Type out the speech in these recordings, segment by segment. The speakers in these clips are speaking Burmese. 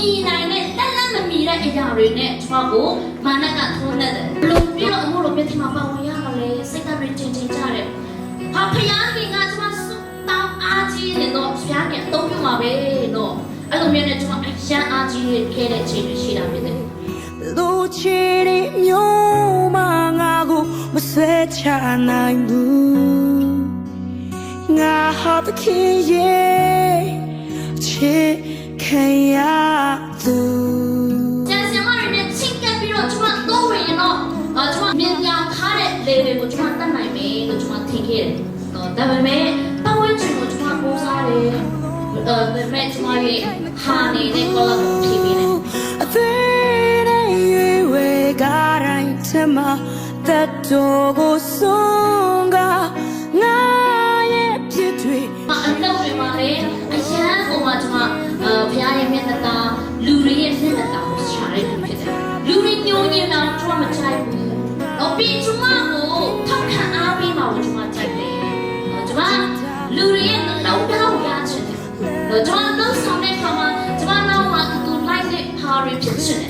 มีนายเนี่ยแต่ละมันมีได้ไอ้ยาเลยเนี่ยชอบกูมานั่งกันทุนเนี่ยลุงพี่เราเอาเราเป็นที่มาเป่ายาเลยเซ็กต์เป็นจริงๆจ้าเลยพอพยานกินงานจะมาสุดตามอาจีเนี่ยเนาะพยานเนี่ยต้องอยู่มาเบ้เนาะไอ้ตรงนี้เนี่ยจะมาไอ้ยาอาจีแค่ได้จริงๆชีดาไม่ได้ลูชีริโยมังอากูไม่เสียใจนายบูงาหอบคิดเย่ชิแค่อยากดูจะเสียงอะไรเนี่ยชิงกันพี่เราจะมาโตเองเนาะจะมาเมียนยางขาเนี่ยเลยกูจะมาตั้งไหนเมย์กูจะมาทิ้งเลยเนาะแต่เมย์ตั้งไว้จริงกูจะมาโพสอะไรเมย์จะมาเลยหาเนี่ยก็ละทีวีเนี่ยมาแต่ตัวกูส่งกะง่ายผิดด้วยอันเดิมเลยมาเลยไอ้ฉันกูมาจะมาพยายามเมียนตาลูรีเมียนตากูใช้เลยผิดเลยลูรีโยนเนี่ยนะชัวร์มาใช้กูเราปีชัวร์กูทั้งขันอาบีมาชัวร์ใช้เลยจะมาลูรีเราเดายาเฉยจะมาเราสองเนี่ยเขามาจะมาเรามาดูไล่เนี่ยพาริผิดเฉย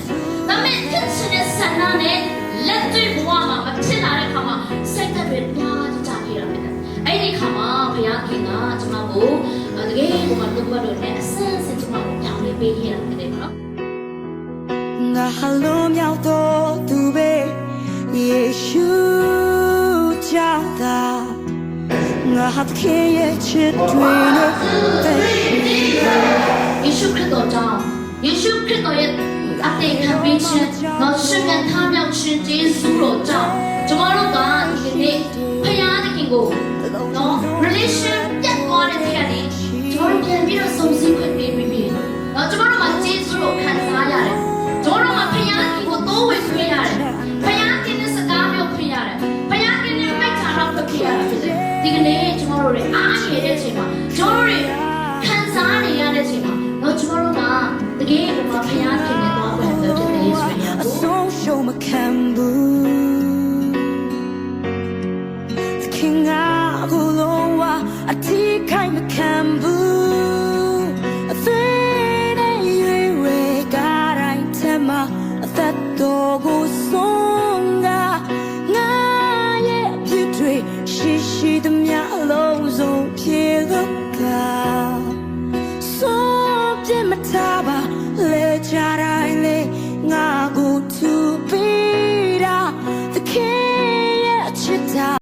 แต่เมื่อผิดเฉยสันนั่นเนี่ยလက်တွေ့ဘဝမှာမဖြစ်လာတဲ့ခါမှာစိတ်သက်တွေပြားကြခဲ့ရမယ်။အဲ့ဒီခါမှာဘုရားခင်ကကျွန်တော်ကိုတကယ်ကိုမှလုပ်တော့နဲ့အဆန်းဆန်းကျွန်တော်ကိုပြောင်းလဲပေးခဲ့ရတယ်နော်။ငါဟာလုံးမြောက်တော့သူပဲယေရှုကြောင့်သာငါဟာခင်ရဲ့ချစ်တွေနဲ့သက်ရှင်ယေရှုခရစ်တော်ကြောင့်ယေရှုခရစ်တော်ရဲ့အသေးခံပြီးခြင်းတော့ရှင်ကထားမြောက်ခြင်းကျေးဇူးတော်ကြောင့်ကျွန်တော်တို့ကဒီနေ့ဖခင်သခင်ကိုနော် relation ပြတ်သွားတဲ့ခါလေးကျွန်တော်တို့ပြန်ပြီးတော့စုံစည်းခွင့်ပေးပြီးနော်ကျွန်တော်တို့မှာကျေးဇူးတော်ခံစားရတယ်ကျွန်တော်တို့မှာဖခင်သခင်ကိုတိုးဝင်ခွင့်ရတယ်ဖခင်သခင်နဲ့စကားပြောခွင့်ရတယ်ဖခင်သခင်နဲ့မိတ်ချာတော့ဖြစ်ရတာဖြစ်တယ်ဒီကနေ့ကျွန်တော်တို့တွေအားရတဲ့အချိန်မှာကျွန်တော်တို့တွေခံစားနေရတဲ့အချိန်မှာနော်ကျွန်တော်တို့ကတကယ်ကိုမှဖခင်သခင်နဲ့သွားဖို့လုပ်တဲ့ရေးဆွေးရအောင်ဆုံးရှုံးမခံဘူးခင်ငါကိုလုံးဝအထီးခိုင်မခံဘူးအသေးနဲ့ရွေဝဲကားတိုင်းထမအသက်တော်ကိုဆုံးကငါရဲ့ပြည့်တွေရှိရှိသမျှအလုံးစုံပြေလို့က